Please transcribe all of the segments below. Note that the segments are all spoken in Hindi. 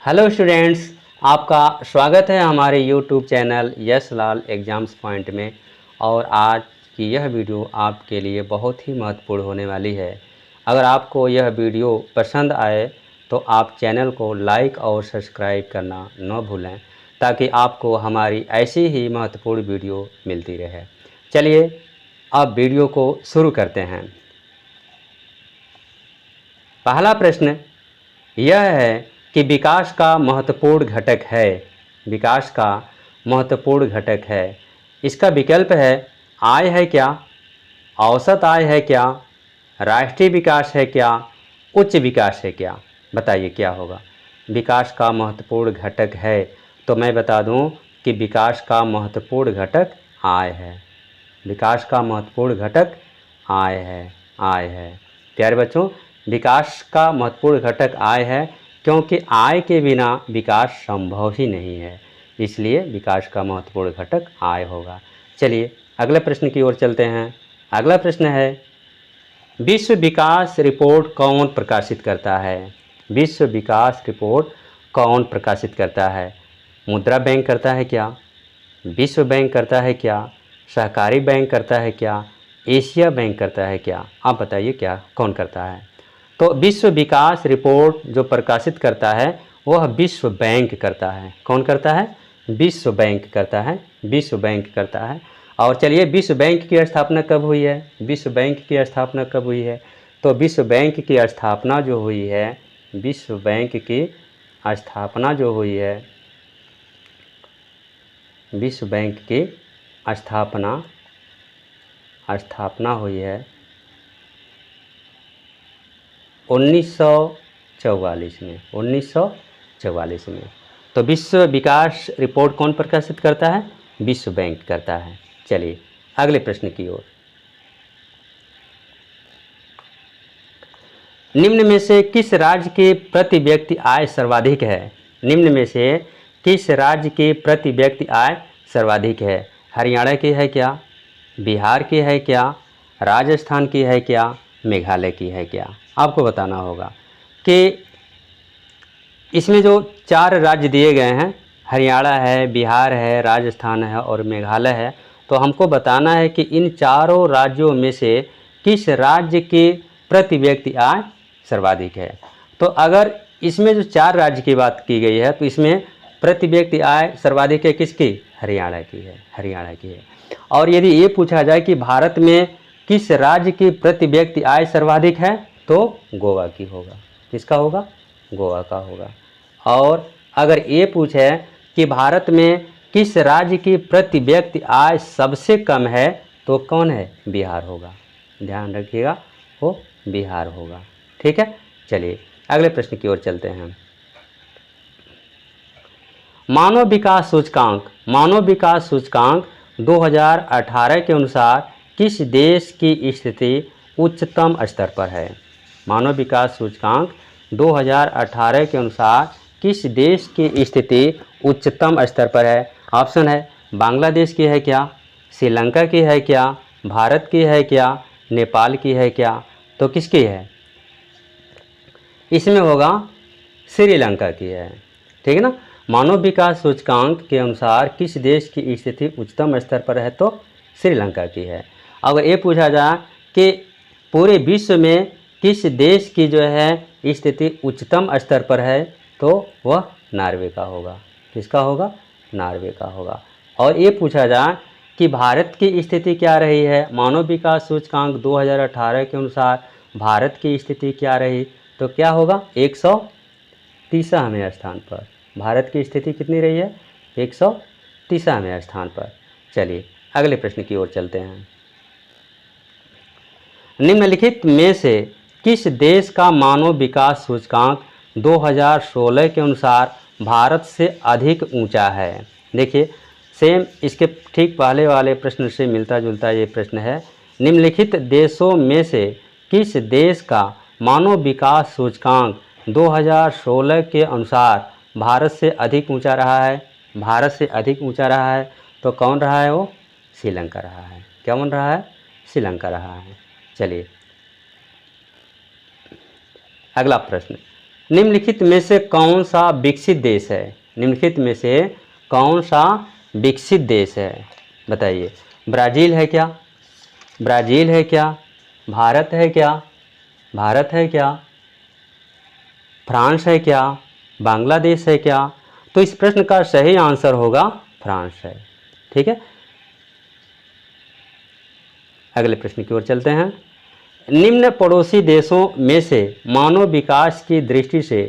हेलो स्टूडेंट्स, आपका स्वागत है हमारे यूट्यूब चैनल यश लाल एग्ज़ाम्स पॉइंट में। और आज की यह वीडियो आपके लिए बहुत ही महत्वपूर्ण होने वाली है। अगर आपको यह वीडियो पसंद आए तो आप चैनल को लाइक और सब्सक्राइब करना न भूलें, ताकि आपको हमारी ऐसी ही महत्वपूर्ण वीडियो मिलती रहे। चलिए अब वीडियो को शुरू करते हैं। पहला प्रश्न यह है कि विकास का महत्वपूर्ण घटक है। विकास का महत्वपूर्ण घटक है। इसका विकल्प है आय है क्या, औसत आय है क्या, राष्ट्रीय विकास है क्या, उच्च विकास है क्या। बताइए क्या होगा। विकास का महत्वपूर्ण घटक है तो मैं बता दूं कि विकास का महत्वपूर्ण घटक आय है। विकास का महत्वपूर्ण घटक आय है। आय है प्यारे बच्चों, विकास का महत्वपूर्ण घटक आय है, क्योंकि आय के बिना विकास संभव ही नहीं है। इसलिए विकास का महत्वपूर्ण घटक आय होगा। चलिए अगले प्रश्न की ओर चलते हैं। अगला प्रश्न है, विश्व विकास रिपोर्ट कौन प्रकाशित करता है। विश्व विकास रिपोर्ट कौन प्रकाशित करता है। मुद्रा बैंक करता है क्या, विश्व बैंक करता है क्या, सहकारी बैंक करता है क्या, एशिया बैंक करता है क्या। आप बताइए क्या कौन करता है। तो विश्व विकास रिपोर्ट जो प्रकाशित करता है वह विश्व बैंक करता है। कौन करता है, विश्व बैंक करता है। विश्व बैंक करता है। और चलिए विश्व बैंक की स्थापना कब हुई है। विश्व बैंक की स्थापना कब हुई है। तो विश्व बैंक की स्थापना जो हुई है, विश्व बैंक की स्थापना जो हुई है, विश्व बैंक की स्थापना हुई है 1944 में। 1944 में। तो विश्व विकास रिपोर्ट कौन प्रकाशित करता है, विश्व बैंक करता है। चलिए अगले प्रश्न की ओर। निम्न में से किस राज्य की प्रति व्यक्ति आय सर्वाधिक है। निम्न में से किस राज्य की प्रति व्यक्ति आय सर्वाधिक है। हरियाणा की है क्या, बिहार की है क्या, राजस्थान की है क्या, मेघालय की है क्या। आपको बताना होगा कि इसमें जो 4 राज्य दिए गए हैं, हरियाणा है, बिहार है, राजस्थान है और मेघालय है, तो हमको बताना है कि इन चारों राज्यों में से किस राज्य की प्रति व्यक्ति आय सर्वाधिक है। तो अगर इसमें जो 4 राज्य की बात की गई है तो इसमें प्रति व्यक्ति आय सर्वाधिक है किसकी, हरियाणा की है। हरियाणा की है। और यदि ये पूछा जाए कि भारत में किस राज्य की प्रति व्यक्ति आय सर्वाधिक है तो गोवा की होगा। किसका होगा, गोवा का होगा। और अगर ये पूछे कि भारत में किस राज्य की प्रति व्यक्ति आय सबसे कम है तो कौन है, बिहार होगा। ध्यान रखिएगा, वो बिहार होगा। ठीक है। चलिए अगले प्रश्न की ओर चलते हैं। मानव विकास सूचकांक 2018 के अनुसार किस देश की स्थिति उच्चतम स्तर पर है। मानव विकास सूचकांक 2018 के अनुसार किस देश की स्थिति उच्चतम स्तर पर है। ऑप्शन है बांग्लादेश की है क्या, श्रीलंका की है क्या, भारत की है क्या, नेपाल की है क्या। तो किसकी है, इसमें होगा श्रीलंका की है। ठीक है ना। मानव विकास सूचकांक के अनुसार किस देश की स्थिति उच्चतम स्तर पर है तो श्रीलंका की है। अगर ये पूछा जाए कि पूरे विश्व में किस देश की जो है स्थिति उच्चतम स्तर पर है तो वह नॉर्वे का होगा। किसका होगा, नॉर्वे का होगा। और ये पूछा जाए कि भारत की स्थिति क्या रही है, मानव विकास सूचकांक 2018 के अनुसार भारत की स्थिति क्या रही, तो क्या होगा 130वें स्थान पर। भारत की स्थिति कितनी रही है, 130वें स्थान पर। चलिए अगले प्रश्न की ओर चलते हैं। निम्नलिखित में से किस देश का मानव विकास सूचकांक 2016 के अनुसार भारत से अधिक ऊंचा है। देखिए सेम इसके ठीक पहले वाले प्रश्न से मिलता जुलता ये प्रश्न है। निम्नलिखित देशों में से किस देश का मानव विकास सूचकांक 2016 के अनुसार भारत से अधिक ऊंचा रहा है। भारत से अधिक ऊंचा रहा है तो कौन रहा है, वो श्रीलंका रहा है। क्या बन रहा है, श्रीलंका रहा है। चलिए अगला प्रश्न। निम्नलिखित में से कौन सा विकसित देश है? निम्नलिखित में से कौन सा विकसित देश है? बताइए। ब्राज़ील है क्या? ब्राज़ील है क्या? भारत है क्या? भारत है क्या? फ्रांस है क्या? बांग्लादेश है क्या? तो इस प्रश्न का सही आंसर होगा फ्रांस है। ठीक है, अगले प्रश्न की ओर चलते हैं। निम्न पड़ोसी देशों में से मानव विकास की दृष्टि से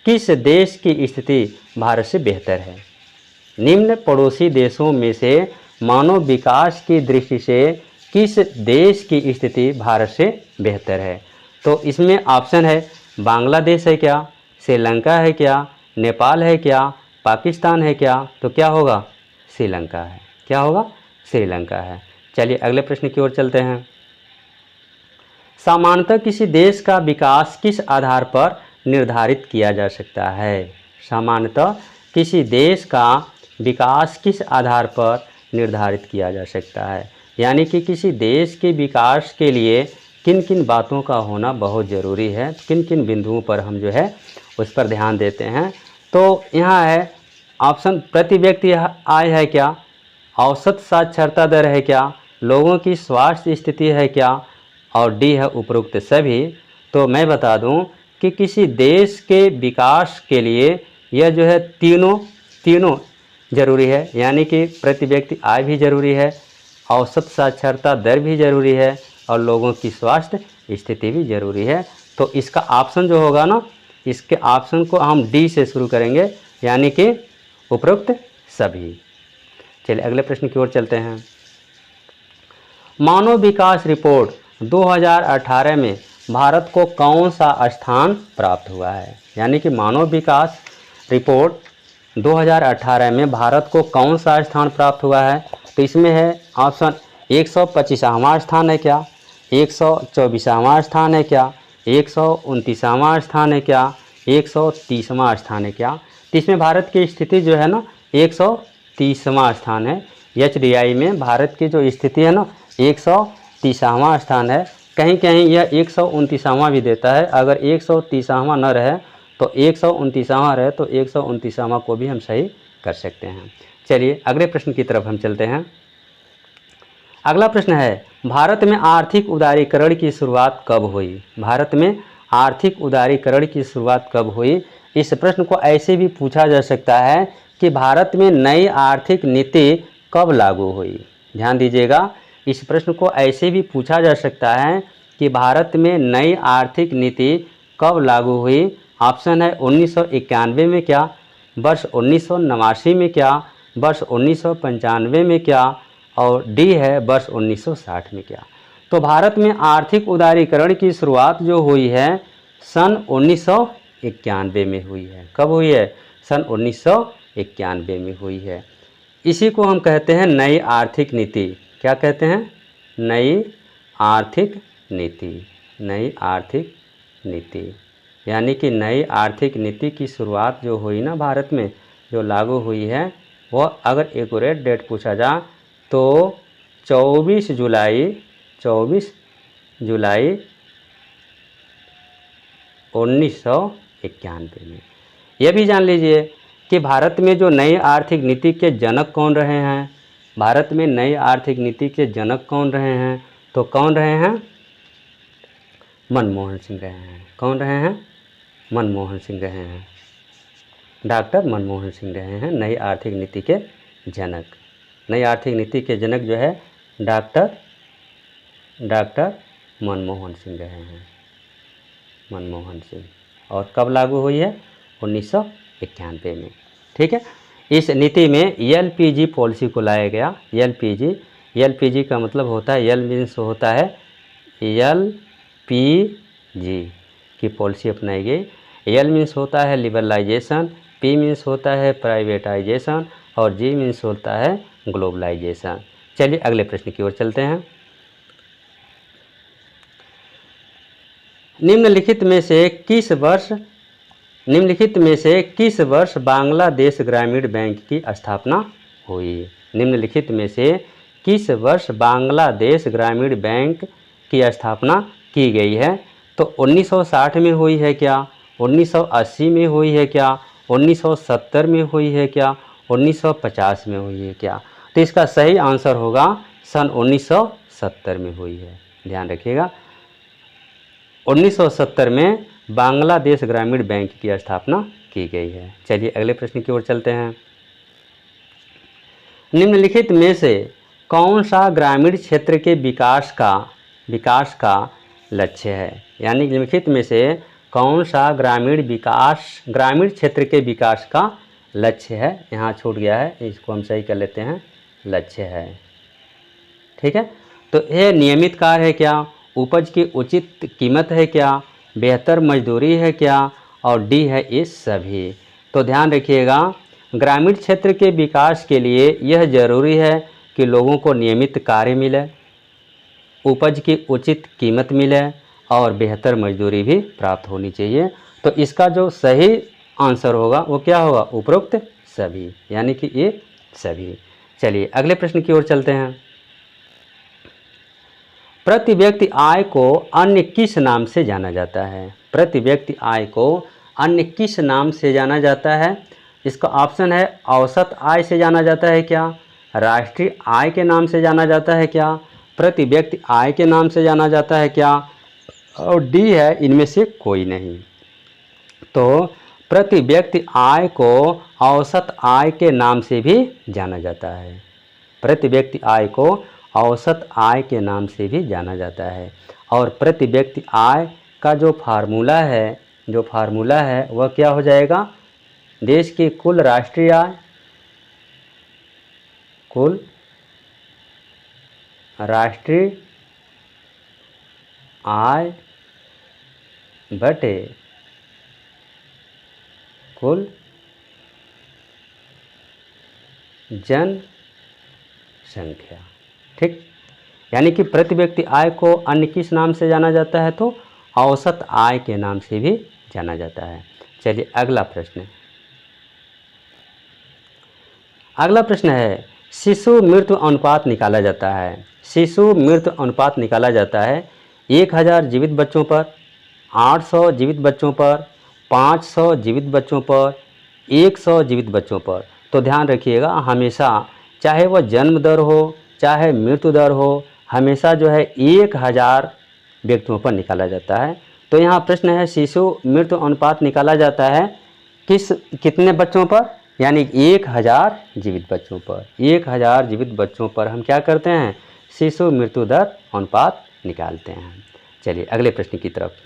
किस देश की स्थिति भारत से बेहतर है? निम्न पड़ोसी देशों में से मानव विकास की दृष्टि से किस देश की स्थिति भारत से बेहतर है? तो इसमें ऑप्शन है बांग्लादेश है क्या, श्रीलंका है क्या, नेपाल है क्या, पाकिस्तान है क्या? तो क्या होगा? श्रीलंका है। क्या होगा? श्रीलंका है। चलिए अगले प्रश्न की ओर चलते हैं। सामान्यतः किसी देश का विकास किस आधार पर निर्धारित किया जा सकता है? सामान्यतः किसी देश का विकास किस आधार पर निर्धारित किया जा सकता है? यानी कि किसी देश के विकास के लिए किन किन बातों का होना बहुत ज़रूरी है, किन किन बिंदुओं पर हम जो है उस पर ध्यान देते हैं। तो यहाँ है ऑप्शन प्रति व्यक्ति आय है क्या, औसत साक्षरता दर है क्या, लोगों की स्वास्थ्य स्थिति है क्या, और डी है उपरोक्त सभी। तो मैं बता दूं कि किसी देश के विकास के लिए यह जो है तीनों ज़रूरी है। यानी कि प्रति व्यक्ति आय भी ज़रूरी है, औसत साक्षरता दर भी ज़रूरी है, और लोगों की स्वास्थ्य स्थिति भी ज़रूरी है। तो इसका ऑप्शन जो होगा ना, इसके ऑप्शन को हम डी से शुरू करेंगे, यानी कि उपरोक्त सभी। चलिए अगले प्रश्न की ओर चलते हैं। मानव विकास रिपोर्ट 2018 में भारत को कौन सा स्थान प्राप्त हुआ है? यानी कि मानव विकास रिपोर्ट 2018 में भारत को कौन सा स्थान प्राप्त हुआ है? तो इसमें है ऑप्शन 125वां स्थान है क्या, 124वां स्थान है क्या, 129वां स्थान है क्या, 130वां स्थान है क्या? तो इसमें भारत की स्थिति जो है ना 130वां स्थान है। HDI में भारत की जो स्थिति है ना 130वां स्थान है। कहीं कहीं यह 129वां भी देता है। अगर 130वां न रहे तो 129वां रहे तो 129वां को भी हम सही कर सकते हैं। चलिए अगले प्रश्न की तरफ हम चलते हैं। अगला प्रश्न है भारत में आर्थिक उदारीकरण की शुरुआत कब हुई? भारत में आर्थिक उदारीकरण की शुरुआत कब हुई? इस प्रश्न को ऐसे भी पूछा जा सकता है कि भारत में नई आर्थिक नीति कब लागू हुई? ध्यान दीजिएगा, इस प्रश्न को ऐसे भी पूछा जा सकता है कि भारत में नई आर्थिक नीति कब लागू हुई? ऑप्शन है 1991 में क्या, वर्ष 1989 में क्या, वर्ष 1995 में क्या, और डी है वर्ष 1960 में क्या? तो भारत में आर्थिक उदारीकरण की शुरुआत जो हुई है सन 1991 में हुई है। कब हुई है? सन 1991 में हुई है। इसी को हम कहते हैं नई आर्थिक नीति। क्या कहते हैं? नई आर्थिक नीति। नई आर्थिक नीति यानी कि नई आर्थिक नीति की शुरुआत जो हुई ना भारत में, जो लागू हुई है, वह अगर एक्यूरेट डेट पूछा जाए तो 24 जुलाई 1991 में। यह भी जान लीजिए कि भारत में जो नई आर्थिक नीति के जनक कौन रहे हैं? भारत में नई आर्थिक नीति के जनक कौन रहे हैं? तो कौन रहे हैं? मनमोहन सिंह रहे हैं। कौन रहे हैं? मनमोहन सिंह रहे हैं। डॉक्टर मनमोहन सिंह रहे हैं नई आर्थिक नीति के जनक। नई आर्थिक नीति के जनक जो है डॉक्टर मनमोहन सिंह रहे हैं। मनमोहन सिंह। और कब लागू हुई है? 1991 में। ठीक है, इस नीति में LPG पॉलिसी को लाया गया। LPG का मतलब होता है, एल मीन्स होता है LPG की पॉलिसी अपनाई गई। एल मीन्स होता है लिबरलाइजेशन, P मीन्स होता है प्राइवेटाइजेशन, और G मीन्स होता है ग्लोबलाइजेशन। चलिए अगले प्रश्न की ओर चलते हैं। निम्नलिखित में से किस वर्ष बांग्लादेश ग्रामीण बैंक की स्थापना हुई? निम्नलिखित में से किस वर्ष बांग्लादेश ग्रामीण बैंक की स्थापना की गई है? तो 1960 में हुई है क्या, 1980 में हुई है क्या, 1970 में हुई है क्या, 1950 में हुई है क्या? तो इसका सही आंसर होगा सन 1970 में हुई है। ध्यान रखिएगा, 1970 में बांग्लादेश ग्रामीण बैंक की स्थापना की गई है। चलिए अगले प्रश्न की ओर चलते हैं। निम्नलिखित में से कौन सा ग्रामीण क्षेत्र के विकास का लक्ष्य है? यानी निम्नलिखित में से कौन सा ग्रामीण क्षेत्र के विकास का लक्ष्य है? यहाँ छूट गया है, इसको हम सही कर लेते हैं, लक्ष्य है। ठीक है, तो ये नियमित कार्य है क्या, उपज की उचित कीमत है क्या, बेहतर मजदूरी है क्या, और डी है ये सभी। तो ध्यान रखिएगा, ग्रामीण क्षेत्र के विकास के लिए यह जरूरी है कि लोगों को नियमित कार्य मिले, उपज की उचित कीमत मिले और बेहतर मजदूरी भी प्राप्त होनी चाहिए। तो इसका जो सही आंसर होगा वो क्या होगा, उपरोक्त सभी, यानी कि ये सभी। चलिए अगले प्रश्न की ओर चलते हैं। प्रति व्यक्ति आय को अन्य किस नाम से जाना जाता है? प्रति व्यक्ति आय को अन्य किस नाम से जाना जाता है? इसका ऑप्शन है, औसत आय से जाना जाता है क्या, राष्ट्रीय आय के नाम से जाना जाता है क्या, प्रति व्यक्ति आय के नाम से जाना जाता है क्या, और डी है इनमें से कोई नहीं। तो प्रति व्यक्ति आय को औसत आय के नाम से भी जाना जाता है। प्रति व्यक्ति आय को औसत आय के नाम से भी जाना जाता है। और प्रति व्यक्ति आय का जो फार्मूला है वह क्या हो जाएगा, देश की कुल राष्ट्रीय आय, कुल राष्ट्रीय आय बटे कुल जनसंख्या। ठीक, यानी कि प्रति व्यक्ति आय को अन्य किस नाम से जाना जाता है, तो औसत आय के नाम से भी जाना जाता है। चलिए अगला प्रश्न है, शिशु मृत्यु अनुपात निकाला जाता है। शिशु मृत्यु अनुपात निकाला जाता है 1000 जीवित बच्चों पर, 800 जीवित बच्चों पर, 500 जीवित बच्चों पर, 100 जीवित बच्चों पर। तो ध्यान रखिएगा, हमेशा चाहे वह जन्म दर हो चाहे मृत्यु दर हो, हमेशा जो है 1000 व्यक्तियों पर निकाला जाता है। तो यहाँ प्रश्न है, शिशु मृत्यु अनुपात निकाला जाता है कितने बच्चों पर, यानी 1000 जीवित बच्चों पर। 1000 जीवित बच्चों पर हम क्या करते हैं, शिशु मृत्यु दर अनुपात निकालते हैं। चलिए अगले प्रश्न की तरफ।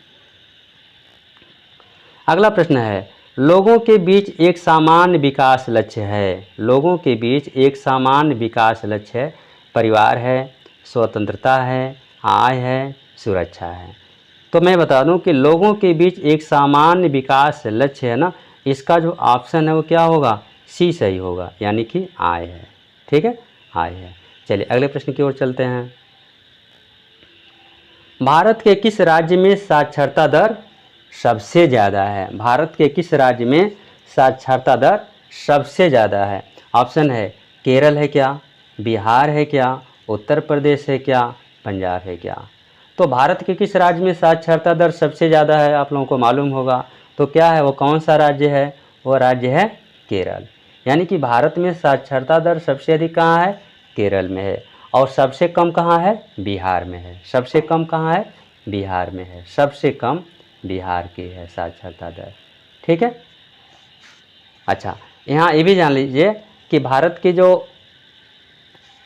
अगला प्रश्न है, लोगों के बीच एक सामान्य विकास लक्ष्य है। लोगों के बीच एक सामान्य विकास लक्ष्य है, परिवार है, स्वतंत्रता है, आय है, सुरक्षा है। तो मैं बता दूं कि लोगों के बीच एक सामान्य विकास लक्ष्य है ना, इसका जो ऑप्शन है वो क्या होगा, सी सही होगा, यानी कि आय है। ठीक है, आय है। चलिए अगले प्रश्न की ओर चलते हैं। भारत के किस राज्य में साक्षरता दर सबसे ज़्यादा है? भारत के किस राज्य में साक्षरता दर सबसे ज़्यादा है? ऑप्शन है, केरल है क्या, बिहार है क्या, उत्तर प्रदेश है क्या, पंजाब है क्या? तो भारत के किस राज्य में साक्षरता दर सबसे ज़्यादा है, आप लोगों को मालूम होगा। तो क्या है, वो कौन सा राज्य है, वो राज्य है केरल। यानी कि भारत में साक्षरता दर सबसे अधिक कहाँ है, केरल में है, और सबसे कम कहाँ है, बिहार में है। सबसे कम कहाँ है, बिहार में है। सबसे कम बिहार की है साक्षरता दर। ठीक है, अच्छा यहाँ ये भी जान लीजिए कि भारत की जो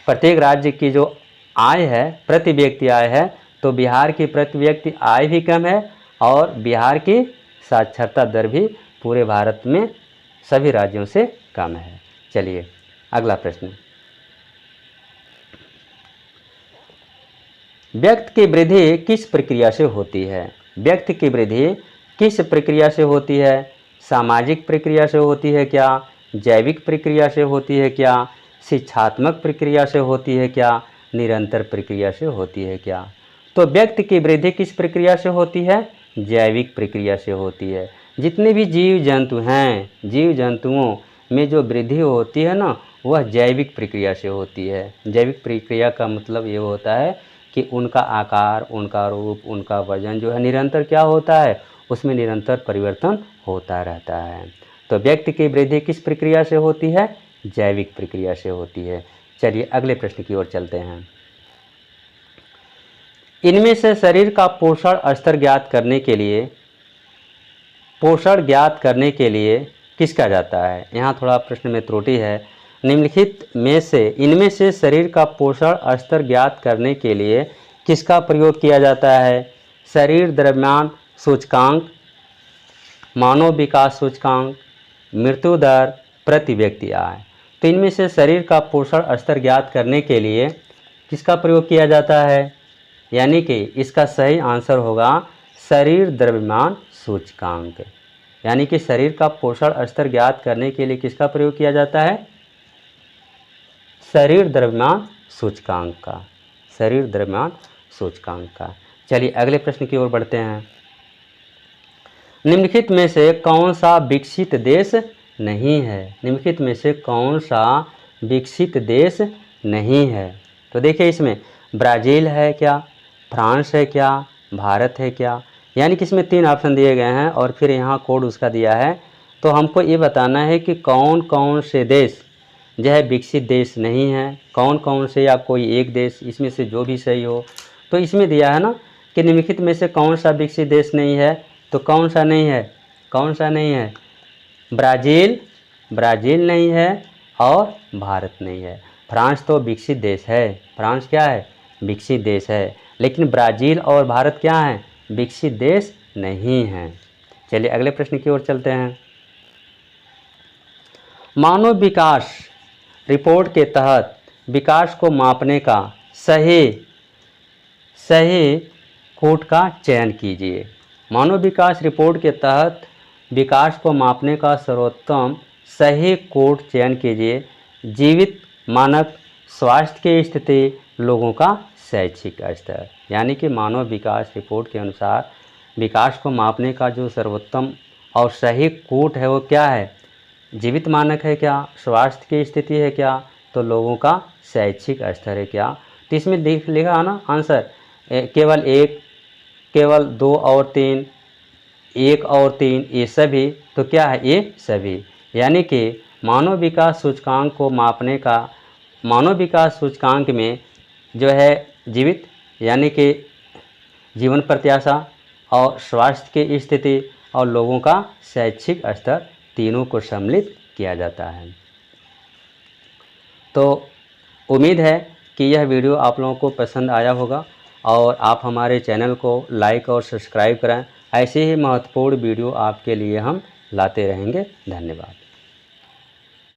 प्रत्येक राज्य की जो आय है, प्रति व्यक्ति आय है, तो बिहार की प्रति व्यक्ति आय भी कम है और बिहार की साक्षरता दर भी पूरे भारत में सभी राज्यों से कम है। चलिए अगला प्रश्न, व्यक्ति की वृद्धि किस प्रक्रिया से होती है? व्यक्ति की वृद्धि किस प्रक्रिया से होती है? सामाजिक प्रक्रिया से होती है क्या, जैविक प्रक्रिया से होती है क्या, शिक्षात्मक प्रक्रिया से होती है क्या, निरंतर प्रक्रिया से होती है क्या? तो व्यक्ति की वृद्धि किस प्रक्रिया से होती है? जैविक प्रक्रिया से होती है। जितने भी जीव जंतु हैं, जीव जंतुओं में जो वृद्धि होती है ना, वह जैविक प्रक्रिया से होती है। जैविक प्रक्रिया का मतलब ये होता है कि उनका आकार, उनका रूप, उनका वजन जो है निरंतर क्या होता है, उसमें निरंतर परिवर्तन होता रहता है। तो व्यक्ति की वृद्धि किस प्रक्रिया से होती है? जैविक प्रक्रिया से होती है। चलिए अगले प्रश्न की ओर चलते हैं। इनमें से शरीर का पोषण स्तर ज्ञात करने के लिए किसका जाता है? यहाँ थोड़ा प्रश्न में त्रुटि है। निम्नलिखित में से इनमें से शरीर का पोषण स्तर ज्ञात करने के लिए किसका प्रयोग किया जाता है? शरीर द्रव्यमान सूचकांक, मानव विकास सूचकांक, मृत्यु दर, प्रति व्यक्ति आय। तो इनमें से शरीर का पोषण स्तर ज्ञात करने के लिए किसका प्रयोग किया जाता है? यानी कि इसका सही आंसर होगा शरीर द्रव्यमान सूचकांक। यानी कि शरीर का पोषण स्तर ज्ञात करने के लिए किसका प्रयोग किया जाता है? शरीर द्रव्यमान सूचकांक का। शरीर द्रव्यमान सूचकांक का। चलिए अगले प्रश्न की ओर बढ़ते हैं। निम्नलिखित में से कौन सा विकसित देश नहीं है? निम्नलिखित में से कौन सा विकसित देश नहीं है? तो देखिए इसमें ब्राज़ील है क्या, फ्रांस है क्या, भारत है क्या? यानी कि इसमें 3 ऑप्शन दिए गए हैं और फिर यहाँ कोड उसका दिया है। तो हमको ये बताना है कि कौन कौन से देश जो है विकसित देश नहीं है, कौन कौन से, या कोई एक देश, इसमें से जो भी सही हो। तो इसमें दिया है ना कि निम्नलिखित में से कौन सा विकसित देश नहीं है, तो कौन सा नहीं है? कौन सा नहीं है? ब्राज़ील नहीं है और भारत नहीं है। फ्रांस तो विकसित देश है, फ्रांस क्या है? विकसित देश है। लेकिन ब्राज़ील और भारत क्या हैं? विकसित देश नहीं हैं। चलिए अगले प्रश्न की ओर चलते हैं। मानव विकास रिपोर्ट के तहत विकास को मापने का सही कोड का चयन कीजिए। मानव विकास रिपोर्ट के तहत विकास को मापने का सर्वोत्तम सही कोड चयन कीजिए। जीवित मानक, स्वास्थ्य की स्थिति, लोगों का शैक्षिक स्तर। यानी कि मानव विकास रिपोर्ट के अनुसार विकास को मापने का जो सर्वोत्तम और सही कोड है वो क्या है? जीवित मानक है क्या, स्वास्थ्य की स्थिति है क्या, तो लोगों का शैक्षिक स्तर है क्या? तो इसमें लिखा है ना आंसर केवल 1, केवल 2 और 3, 1 और 3, ये सभी। तो क्या है? ये सभी। यानी कि मानव विकास सूचकांक को मापने का, मानव विकास सूचकांक में जो है जीवित यानी कि जीवन प्रत्याशा और स्वास्थ्य की स्थिति और लोगों का शैक्षिक स्तर, तीनों को सम्मिलित किया जाता है। तो उम्मीद है कि यह वीडियो आप लोगों को पसंद आया होगा और आप हमारे चैनल को लाइक और सब्सक्राइब करें। ऐसे ही महत्वपूर्ण वीडियो आपके लिए हम लाते रहेंगे। धन्यवाद।